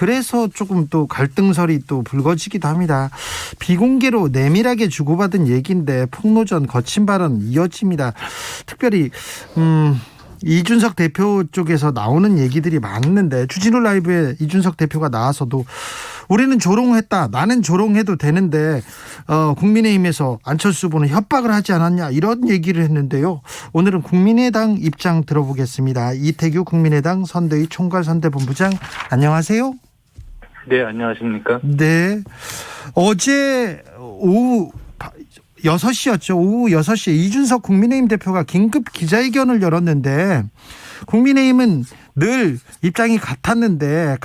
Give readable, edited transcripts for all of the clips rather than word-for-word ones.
그래서 조금 또 갈등설이 또 불거지기도 합니다. 비공개로 내밀하게 주고받은 얘기인데 폭로전 거친 발언 이어집니다. 특별히 이준석 대표 쪽에서 나오는 얘기들이 많은데 주진우 라이브에 이준석 대표가 나와서도 우리는 조롱했다. 나는 조롱해도 되는데 국민의힘에서 안철수 후보는 협박을 하지 않았냐 이런 얘기를 했는데요. 오늘은 국민의당 입장 들어보겠습니다. 이태규 국민의당 선대위 총괄선대본부장 안녕하세요. 네, 안녕하십니까. 네. 어제 오후 6시였죠. 오후 6시에 이준석 국민의힘 대표가 긴급 기자회견을 열었는데 국민의힘은 늘 입장이 같았는데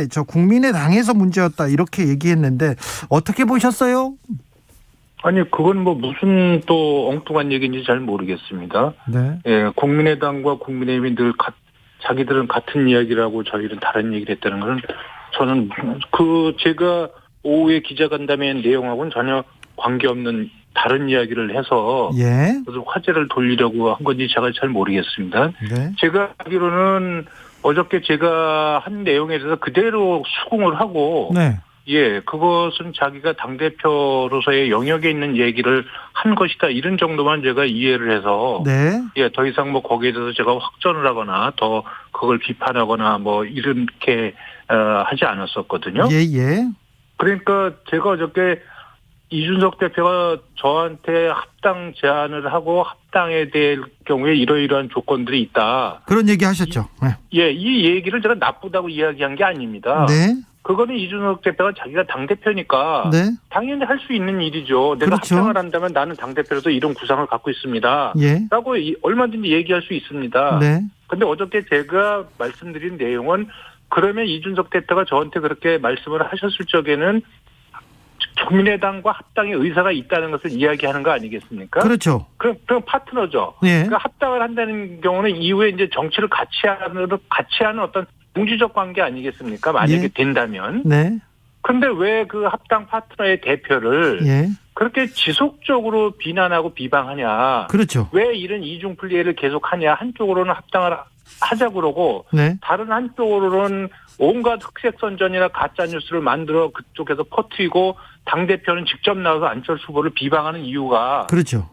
저 국민의당에서 문제였다 이렇게 얘기했는데 어떻게 보셨어요? 아니 그건 뭐 무슨 또 엉뚱한 얘기인지 잘 모르겠습니다. 네. 예, 국민의당과 국민의힘이 늘 자기들은 같은 이야기라고 저희는 다른 얘기를 했다는 것은 저는 제가 오후에 기자간담회 내용하고는 전혀 관계없는 다른 이야기를 해서 그래서 화제를 돌리려고 한 건지 제가 잘 모르겠습니다. 네. 제가 알기로는 어저께 제가 한 내용에 대해서 그대로 수긍을 하고 그것은 자기가 당대표로서의 영역에 있는 얘기를 한 것이다. 이런 정도만 제가 이해를 해서 더 이상 뭐 거기에 대해서 제가 확전을 하거나 더 그걸 비판하거나 뭐 이렇게 하지 않았었거든요. 그러니까 제가 어저께 이준석 대표가 저한테 합당 제안을 하고 합당에 될 경우에 이러이러한 조건들이 있다. 그런 얘기 하셨죠. 이 얘기를 제가 나쁘다고 이야기한 게 아닙니다. 그거는 이준석 대표가 자기가 당대표니까 당연히 할 수 있는 일이죠. 내가 합당을 한다면 나는 당대표로서 이런 구상을 갖고 있습니다. 라고 얼마든지 얘기할 수 있습니다. 그런데 어저께 제가 말씀드린 내용은 그러면 이준석 대표가 저한테 그렇게 말씀을 하셨을 적에는 국민의당과 합당의 의사가 있다는 것을 이야기하는 거 아니겠습니까? 그렇죠. 그럼 파트너죠. 그러니까 합당을 한다는 경우는 이후에 이제 정치를 같이 하는 어떤 동지적 관계 아니겠습니까? 만약에 된다면. 그런데 왜 그 합당 파트너의 대표를 그렇게 지속적으로 비난하고 비방하냐? 그렇죠. 왜 이런 이중플레이를 계속하냐? 한쪽으로는 합당을 하자 그러고 다른 한쪽으로는 온갖 흑색선전이나 가짜뉴스를 만들어 그쪽에서 퍼뜨리고 당대표는 직접 나와서 안철수 후보를 비방하는 이유가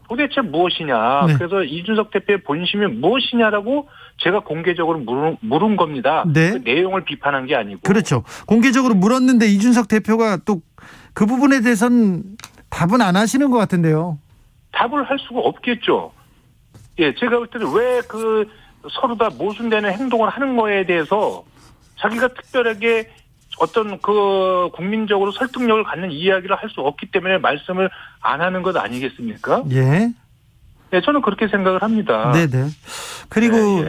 도대체 무엇이냐. 그래서 이준석 대표의 본심이 무엇이냐라고 제가 공개적으로 물은 겁니다. 그 내용을 비판한 게 아니고. 그렇죠. 공개적으로 물었는데 이준석 대표가 또 그 부분에 대해서는 답은 안 하시는 것 같은데요. 답을 할 수가 없겠죠. 제가 볼 때는 왜 서로 다 모순되는 행동을 하는 거에 대해서 자기가 특별하게 어떤 국민적으로 설득력을 갖는 이야기를 할 수 없기 때문에 말씀을 안 하는 것 아니겠습니까? 저는 그렇게 생각을 합니다. 그리고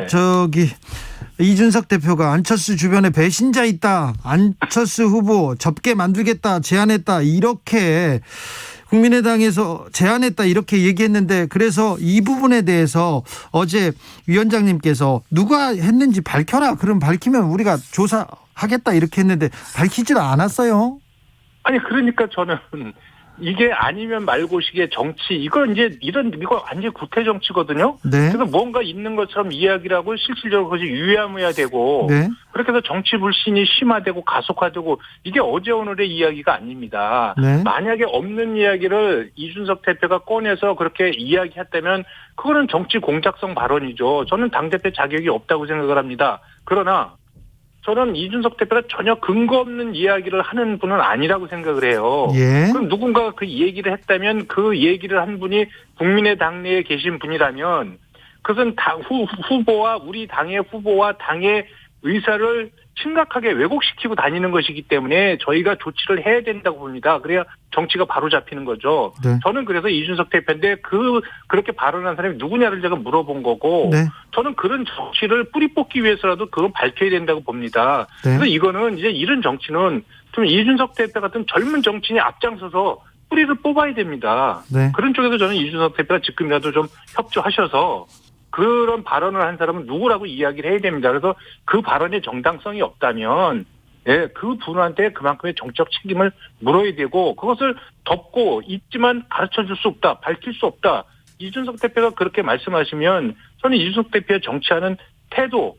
이준석 대표가 안철수 주변에 배신자 있다. 안철수 후보 접게 만들겠다. 제안했다. 이렇게 국민의당에서 제안했다. 이렇게 얘기했는데 그래서 이 부분에 대해서 어제 위원장님께서 누가 했는지 밝혀라. 그럼 밝히면 우리가 조사하겠다. 이렇게 했는데 밝히질 않았어요. 아니 그러니까 저는 이게 아니면 말고식의 정치 이거 완전 구태 정치거든요. 그래서 뭔가 있는 것처럼 이야기를 하고 실질적으로 그것이 유야무야되고 그렇게 해서 정치 불신이 심화되고 가속화되고 이게 어제 오늘의 이야기가 아닙니다. 만약에 없는 이야기를 이준석 대표가 꺼내서 그렇게 이야기했다면 그거는 정치 공작성 발언이죠. 저는 당대표 자격이 없다고 생각을 합니다. 그러나 저는 이준석 대표가 전혀 근거 없는 이야기를 하는 분은 아니라고 생각을 해요. 그럼 누군가가 그 얘기를 했다면 그 얘기를 한 분이 국민의당 내에 계신 분이라면 그것은 후보와 우리 당의 후보와 당의 의사를 심각하게 왜곡시키고 다니는 것이기 때문에 저희가 조치를 해야 된다고 봅니다. 그래야 정치가 바로 잡히는 거죠. 저는 그래서 이준석 대표인데 그렇게 발언한 사람이 누구냐를 제가 물어본 거고 저는 그런 정치를 뿌리 뽑기 위해서라도 그건 밝혀야 된다고 봅니다. 그래서 이거는 이제 이런 정치는 좀 이준석 대표 같은 젊은 정치인이 앞장서서 뿌리를 뽑아야 됩니다. 그런 쪽에서 저는 이준석 대표가 지금이라도 좀 협조하셔서 그런 발언을 한 사람은 누구라고 이야기를 해야 됩니다. 그래서 그 발언의 정당성이 없다면 그 분한테 그만큼의 정치적 책임을 물어야 되고 그것을 덮고 있지만 가르쳐줄 수 없다. 밝힐 수 없다. 이준석 대표가 그렇게 말씀하시면 저는 이준석 대표의 정치하는 태도,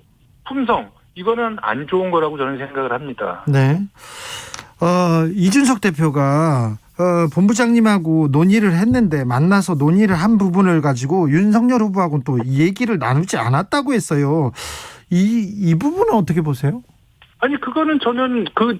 품성 이거는 안 좋은 거라고 저는 생각을 합니다. 네. 이준석 대표가 본부장님하고 논의를 했는데 만나서 논의를 한 부분을 가지고 윤석열 후보하고는 또 얘기를 나누지 않았다고 했어요. 이 부분은 어떻게 보세요? 아니 그거는 저는 그건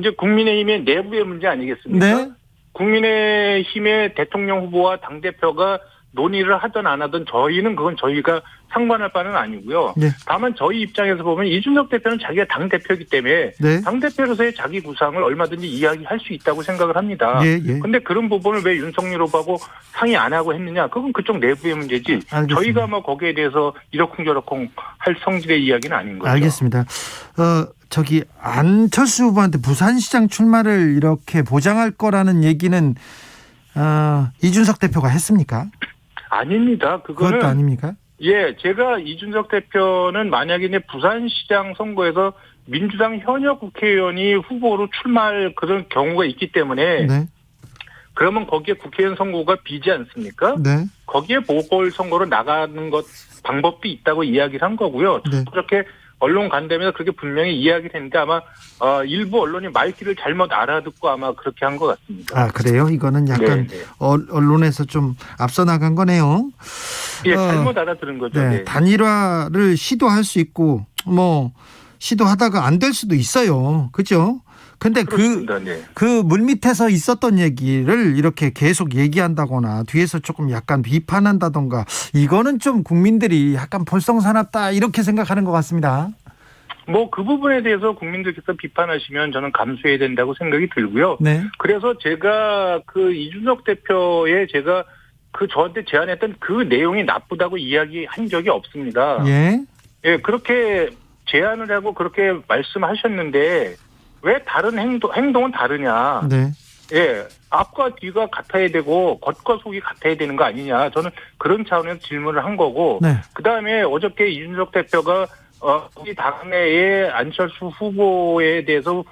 이제 국민의힘의 내부의 문제 아니겠습니까? 네. 국민의힘의 대통령 후보와 당 대표가 논의를 하든 안 하든 그건 저희가 상관할 바는 아니고요. 네. 다만 저희 입장에서 보면 이준석 대표는 자기가 당 대표이기 때문에 네. 당 대표로서의 자기 구상을 얼마든지 이야기할 수 있다고 생각을 합니다. 그런데 그런 부분을 왜 윤석열 후보하고 상의 안 하고 했느냐? 그건 그쪽 내부의 문제지. 알겠습니다. 저희가 뭐 거기에 대해서 이러쿵저러쿵 할 성질의 이야기는 아닌 거죠. 알겠습니다. 안철수 후보한테 부산시장 출마를 이렇게 보장할 거라는 얘기는 이준석 대표가 했습니까? 아닙니다. 그것도 아닙니까? 예, 제가 이준석 대표는 만약에 이제 부산시장 선거에서 민주당 현역 국회의원이 후보로 출마할 그런 경우가 있기 때문에 네. 그러면 거기에 국회의원 선거가 비지 않습니까? 네. 거기에 보궐선거로 나가는 것 방법도 있다고 이야기를 한 거고요. 네. 그렇게 언론 간담회에서 그렇게 분명히 이야기를 했는데 아마 일부 언론이 말귀를 잘못 알아듣고 아마 그렇게 한 것 같습니다. 아, 그래요? 이거는 약간 네네. 언론에서 좀 앞서 나간 거네요. 예, 잘못 알아들은 거죠. 네. 네. 단일화를 시도할 수 있고 시도하다가 안 될 수도 있어요. 그렇죠? 근데 그 물밑에서 있었던 얘기를 이렇게 계속 얘기한다거나 뒤에서 조금 약간 비판한다던가 이거는 좀 국민들이 약간 볼썽사납다 이렇게 생각하는 것 같습니다. 뭐 그 부분에 대해서 국민들께서 비판하시면 저는 감수해야 된다고 생각이 들고요. 네. 그래서 제가 그 이준석 대표의 제가 저한테 제안했던 그 내용이 나쁘다고 이야기한 적이 없습니다. 예. 예, 그렇게 제안을 하고 그렇게 말씀하셨는데 왜 다른 행동은 다르냐. 네. 예. 앞과 뒤가 같아야 되고 겉과 속이 같아야 되는 거 아니냐. 저는 그런 차원에서 질문을 한 거고. 네. 그다음에 어저께 이준석 대표가 우리 당내에 안철수 후보에 대해서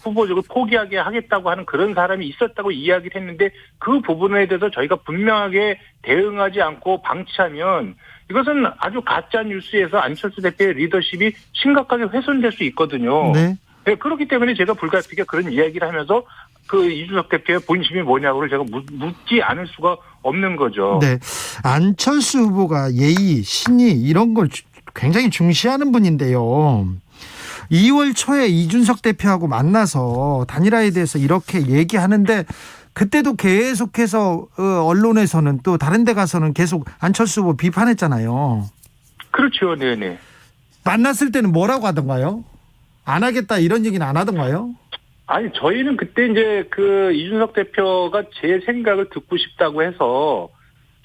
후보적으로 포기하게 하겠다고 하는 그런 사람이 있었다고 이야기를 했는데 그 부분에 대해서 저희가 분명하게 대응하지 않고 방치하면 이것은 아주 가짜 뉴스에서 안철수 대표의 리더십이 심각하게 훼손될 수 있거든요. 네. 네, 그렇기 때문에 제가 불가피하게 그런 이야기를 하면서 그 이준석 대표의 본심이 뭐냐고를 제가 묻지 않을 수가 없는 거죠. 네, 안철수 후보가 예의, 신의 이런 걸 굉장히 중시하는 분인데요. 2월 초에 이준석 대표하고 만나서 단일화에 대해서 이렇게 얘기하는데 그때도 계속해서 언론에서는 또 다른 데 가서는 계속 안철수 후보 비판했잖아요. 그렇죠. 네네. 만났을 때는 뭐라고 하던가요? 안 하겠다 이런 얘기는 안 하던가요? 아니 저희는 그때 이제 그 이준석 대표가 제 생각을 듣고 싶다고 해서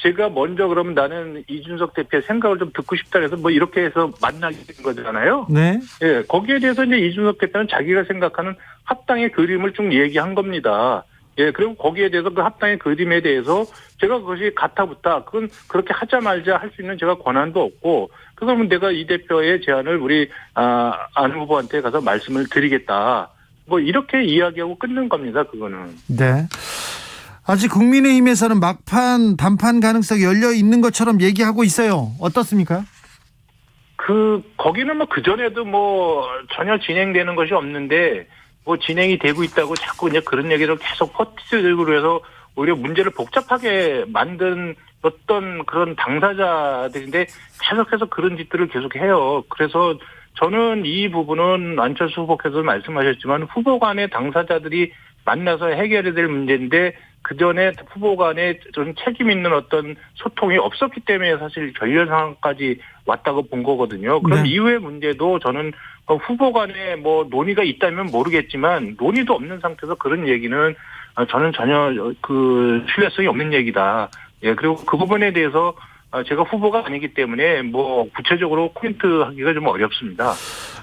제가 먼저 그러면 나는 이준석 대표의 생각을 좀 듣고 싶다 해서 뭐 이렇게 해서 만나게 된 거잖아요. 네. 예, 거기에 대해서 이제 이준석 대표는 자기가 생각하는 합당의 그림을 쭉 얘기한 겁니다. 예, 그리고 거기에 대해서 그 합당의 그림에 대해서 제가 그것이 가타부타 그건 그렇게 하자 말자 할 수 있는 제가 권한도 없고 그러면 내가 이 대표의 제안을 우리 안 후보한테 가서 말씀을 드리겠다. 뭐 이렇게 이야기하고 끊는 겁니다. 그거는. 네. 아직 국민의힘에서는 막판 단판 가능성이 열려 있는 것처럼 얘기하고 있어요. 어떻습니까? 거기는 뭐 그전에도 뭐 전혀 진행되는 것이 없는데 뭐 진행이 되고 있다고 자꾸 이제 그런 얘기를 계속 퍼뜨리고 해서 오히려 문제를 복잡하게 만든 어떤 그런 당사자들인데 계속해서 그런 짓들을 계속 해요. 그래서 저는 이 부분은 안철수 후보께서 말씀하셨지만 후보 간의 당사자들이 만나서 해결해야 될 문제인데 그전에 후보 간에 좀 책임 있는 어떤 소통이 없었기 때문에 사실 결렬 상황까지 왔다고 본 거거든요. 그럼 네. 이후의 문제도 저는 후보 간에 뭐 논의가 있다면 모르겠지만 논의도 없는 상태에서 그런 얘기는 저는 전혀 신뢰성이 없는 얘기다. 예, 그리고 그 부분에 대해서 제가 후보가 아니기 때문에 뭐 구체적으로 코멘트 하기가 좀 어렵습니다.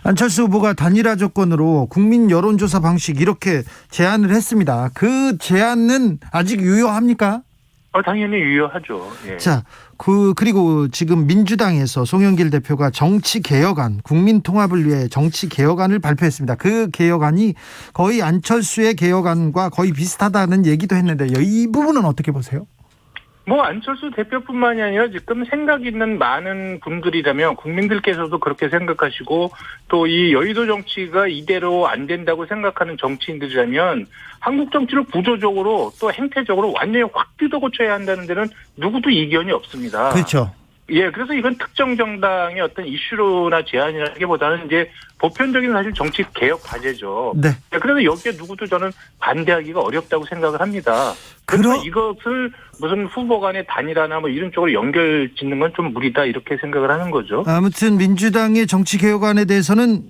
안철수 후보가 단일화 조건으로 국민 여론조사 방식 이렇게 제안을 했습니다. 그 제안은 아직 유효합니까? 당연히 유효하죠. 예. 자, 그리고 지금 민주당에서 송영길 대표가 정치개혁안, 국민통합을 위해 정치개혁안을 발표했습니다. 그 개혁안이 거의 안철수의 개혁안과 거의 비슷하다는 얘기도 했는데요. 이 부분은 어떻게 보세요? 뭐 안철수 대표뿐만이 아니라 지금 생각 있는 많은 분들이라면 국민들께서도 그렇게 생각하시고 또 이 여의도 정치가 이대로 안 된다고 생각하는 정치인들이라면 한국 정치를 구조적으로 또 행태적으로 완전히 확 뜯어고쳐야 한다는 데는 누구도 이견이 없습니다. 그렇죠. 예, 그래서 이건 특정 정당의 어떤 이슈로나 제안이라기보다는 이제 보편적인 사실 정치 개혁 과제죠. 네. 그래서 여기에 누구도 저는 반대하기가 어렵다고 생각을 합니다. 그래서 이것을 무슨 후보 간의 단일화나 뭐 이런 쪽으로 연결 짓는 건 좀 무리다 이렇게 생각을 하는 거죠. 아무튼 민주당의 정치 개혁안에 대해서는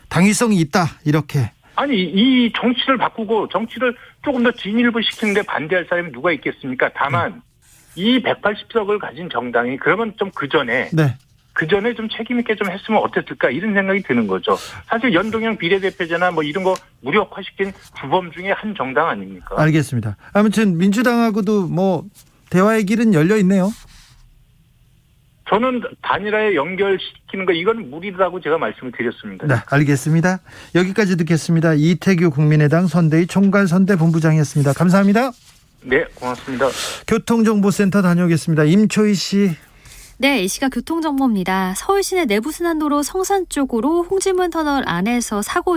당위성이 있다 이렇게. 아니 이 정치를 바꾸고 정치를 조금 더 진일보시키는데 반대할 사람이 누가 있겠습니까? 다만 이 180석을 가진 정당이 그러면 좀 그전에 좀 책임 있게 좀 했으면 어땠을까 이런 생각이 드는 거죠. 사실 연동형 비례대표제나 뭐 이런 거 무력화시킨 주범 중에 한 정당 아닙니까? 알겠습니다. 아무튼 민주당하고도 뭐 대화의 길은 열려 있네요. 저는 단일화에 연결시키는 거 이건 무리라고 제가 말씀을 드렸습니다. 네, 알겠습니다. 여기까지 듣겠습니다. 이태규 국민의당 선대위 총괄선대본부장이었습니다. 감사합니다. 네, 고맙습니다. 교통정보센터 다녀오겠습니다. 임초희 씨. 네, 이 시각 교통정보입니다. 서울 시내 내부순환도로 성산 쪽으로 홍지문 터널 안에서 사고